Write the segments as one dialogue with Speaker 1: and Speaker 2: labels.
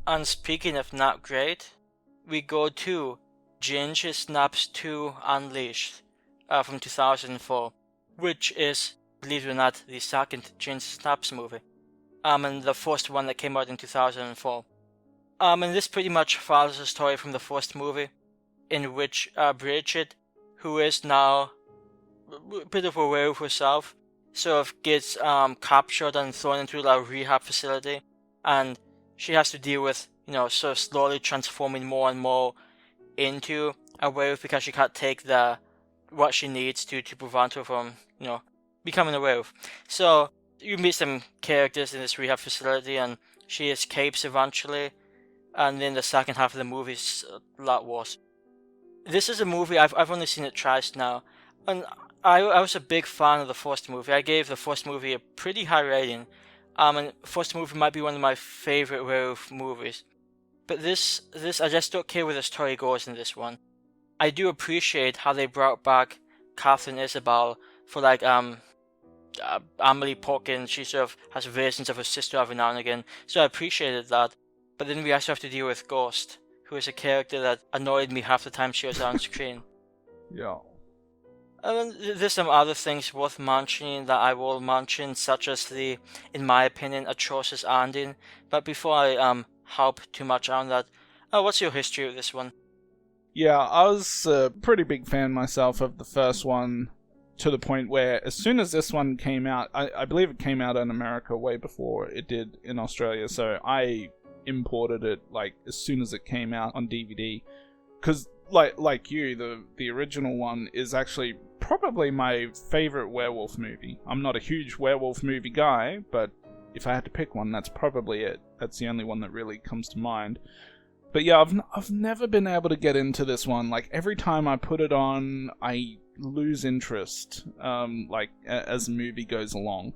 Speaker 1: And speaking of not great, we go to Ginger Snaps 2 Unleashed from 2004, which is, believe it or not, the second Ginger Snaps movie. And the first one that came out in 2004. And this pretty much follows the story from the first movie, in which Brigitte, who is now a bit of a werewolf herself, sort of gets captured and thrown into a rehab facility, and she has to deal with, sort of slowly transforming more and more into a werewolf because she can't take what she needs to prevent her from, becoming a werewolf. So you meet some characters in this rehab facility, and she escapes eventually, and then the second half of the movie is a lot worse. This is a movie, I've only seen it twice now, and I was a big fan of the first movie. I gave the first movie a pretty high rating, and the first movie might be one of my favorite werewolf movies. But this I just don't care where the story goes in this one. I do appreciate how they brought back Catherine Isabel for Emily Porkin. She sort of has visions of her sister every now and again, so I appreciated that. But then we also have to deal with Ghost, who is a character that annoyed me half the time she was on screen.
Speaker 2: Yeah.
Speaker 1: And there's some other things worth mentioning that I will mention, such as the, in my opinion, atrocious ending. But before I harp too much on that, what's your history with this one?
Speaker 2: Yeah, I was a pretty big fan myself of the first one, to the point where as soon as this one came out, I believe it came out in America way before it did in Australia, so I imported it as soon as it came out on DVD. Because like you, the original one is actually probably my favorite werewolf movie. I'm not a huge werewolf movie guy, but if I had to pick one, that's probably it. That's the only one that really comes to mind. But yeah, I've never been able to get into this one. Every time I put it on, I lose interest, as the movie goes along.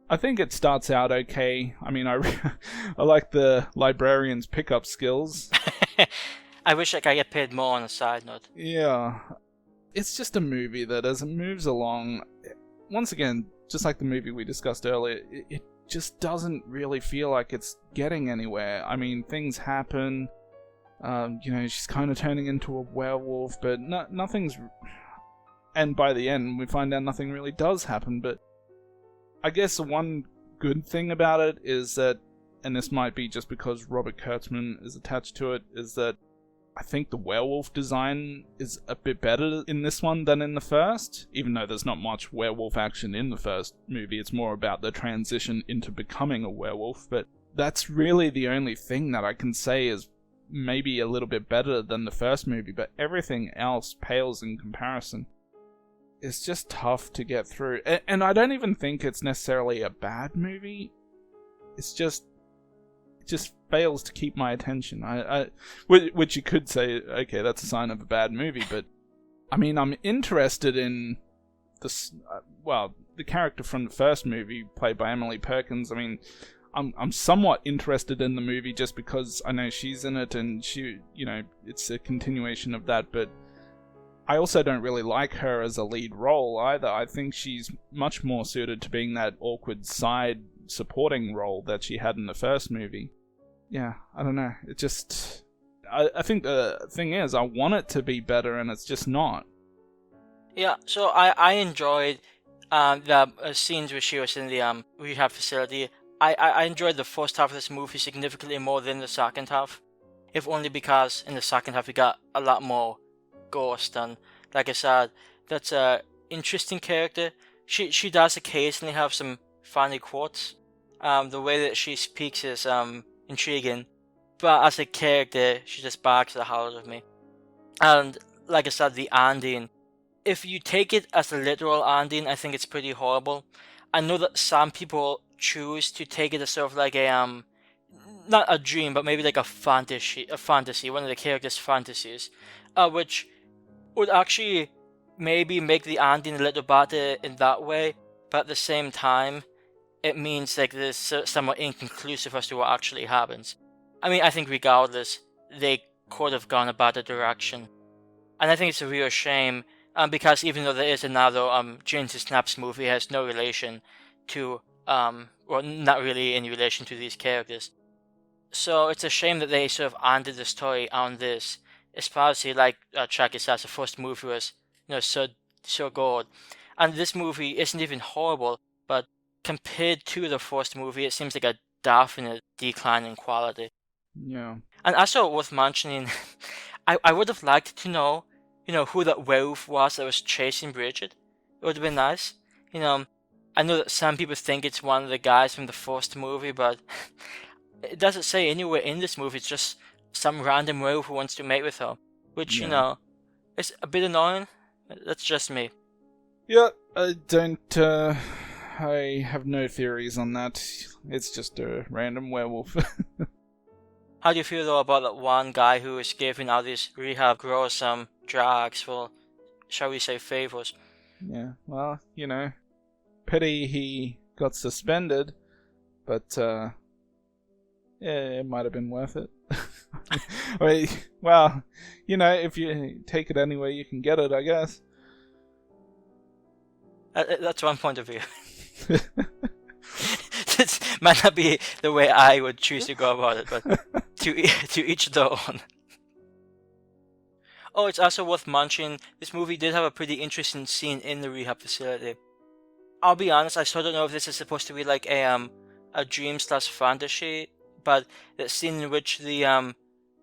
Speaker 2: I think it starts out okay. I mean, I like the librarian's pickup skills.
Speaker 1: I wish I could get paid more on a side note.
Speaker 2: Yeah. It's just a movie that as it moves along, once again, just like the movie we discussed earlier, it just doesn't really feel like it's getting anywhere. I mean, things happen. She's kind of turning into a werewolf, but nothing's... And by the end, we find out nothing really does happen, but I guess the one good thing about it is that, and this might be just because Robert Kurtzman is attached to it, is that I think the werewolf design is a bit better in this one than in the first, even though there's not much werewolf action in the first movie. It's more about the transition into becoming a werewolf, but that's really the only thing that I can say is maybe a little bit better than the first movie, but everything else pales in comparison. It's just tough to get through, and I don't even think it's necessarily a bad movie. It just fails to keep my attention. Which you could say, okay, that's a sign of a bad movie, but I mean, I'm interested in the character from the first movie, played by Emily Perkins. I mean, I'm somewhat interested in the movie just because I know she's in it, and she, it's a continuation of that, but I also don't really like her as a lead role either. I think she's much more suited to being that awkward side supporting role that she had in the first movie. Yeah, I don't know. It just... I think the thing is, I want it to be better, and it's just not.
Speaker 1: Yeah, so I enjoyed the scenes where she was in the rehab facility. I enjoyed the first half of this movie significantly more than the second half. If only because in the second half we got a lot more Ghost, and like I said, that's a interesting character. She does occasionally have some funny quotes. The way that she speaks is intriguing, but as a character, she just barks the hell out of me. And like I said, the ending, if you take it as a literal ending, I think it's pretty horrible. I know that some people choose to take it as sort of like a not a dream, but maybe like a fantasy, one of the characters' fantasies, which would actually maybe make the ending a little better in that way, but at the same time, it means like this somewhat inconclusive as to what actually happens. I mean, I think regardless, they could have gone a better direction. And I think it's a real shame, because even though there is another Ginger Snaps movie, it has no relation to, well, not really in relation to these characters. So it's a shame that they sort of ended the story on this, especially like Chucky says, the first movie was, so good, and this movie isn't even horrible, but compared to the first movie, it seems like a definite decline in quality.
Speaker 2: Yeah.
Speaker 1: And also worth mentioning, I would have liked to know, who that werewolf was that was chasing Brigitte. It would have been nice. You know, I know that some people think it's one of the guys from the first movie, but it doesn't say anywhere in this movie. It's just some random werewolf who wants to mate with her, which,
Speaker 2: Yeah.
Speaker 1: is a bit annoying. That's just me.
Speaker 2: Yeah, I don't, I have no theories on that. It's just a random werewolf.
Speaker 1: How do you feel though about that one guy who is giving all these rehab girls some drugs for, shall we say, favors?
Speaker 2: Yeah, well, pity he got suspended, but, yeah, it might have been worth it. Well, if you take it anywhere you can get it, I guess.
Speaker 1: That's one point of view. This might not be the way I would choose to go about it, but to each their own. Oh, it's also worth mentioning, this movie did have a pretty interesting scene in the rehab facility. I'll be honest, I still don't know if this is supposed to be like a dream/fantasy, but the scene in which the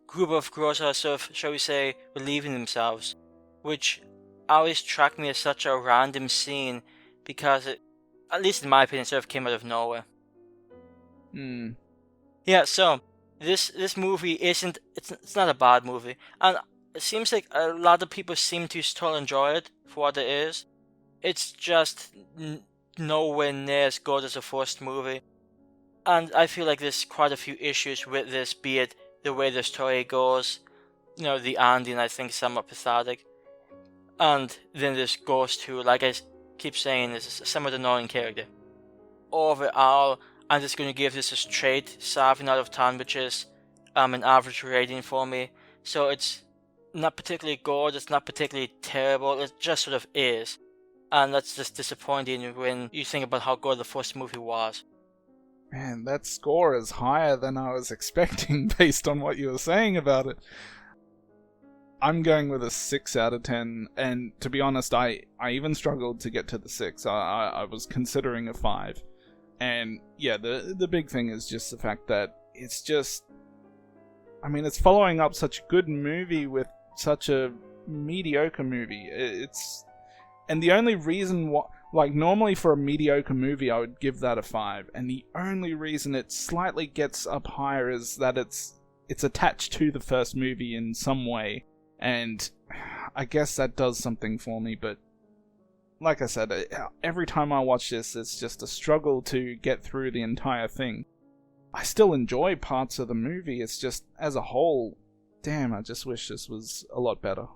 Speaker 1: group of girls are sort of, shall we say, relieving themselves, which always struck me as such a random scene because it, at least in my opinion, sort of came out of nowhere. Yeah, so this movie isn't, it's not a bad movie, and it seems like a lot of people seem to still enjoy it for what it is. It's just nowhere near as good as the first movie, and I feel like there's quite a few issues with this, be it the way the story goes, the ending I think is somewhat pathetic, and then this Ghost who, like I keep saying, is a somewhat annoying character. Overall, I'm just going to give this a straight 7 out of 10, which is an average rating for me. So it's not particularly good, it's not particularly terrible, it just sort of is. And that's just disappointing when you think about how good the first movie was.
Speaker 2: Man, that score is higher than I was expecting based on what you were saying about it. I'm going with a 6 out of 10, and to be honest, I even struggled to get to the 6. I was considering a 5. And yeah, the big thing is just the fact that it's just, it's following up such a good movie with such a mediocre movie. And the only reason normally for a mediocre movie I would give that a 5, and the only reason it slightly gets up higher is that it's attached to the first movie in some way, and I guess that does something for me, but like I said, every time I watch this, it's just a struggle to get through the entire thing. I still enjoy parts of the movie, it's just, as a whole, damn, I just wish this was a lot better.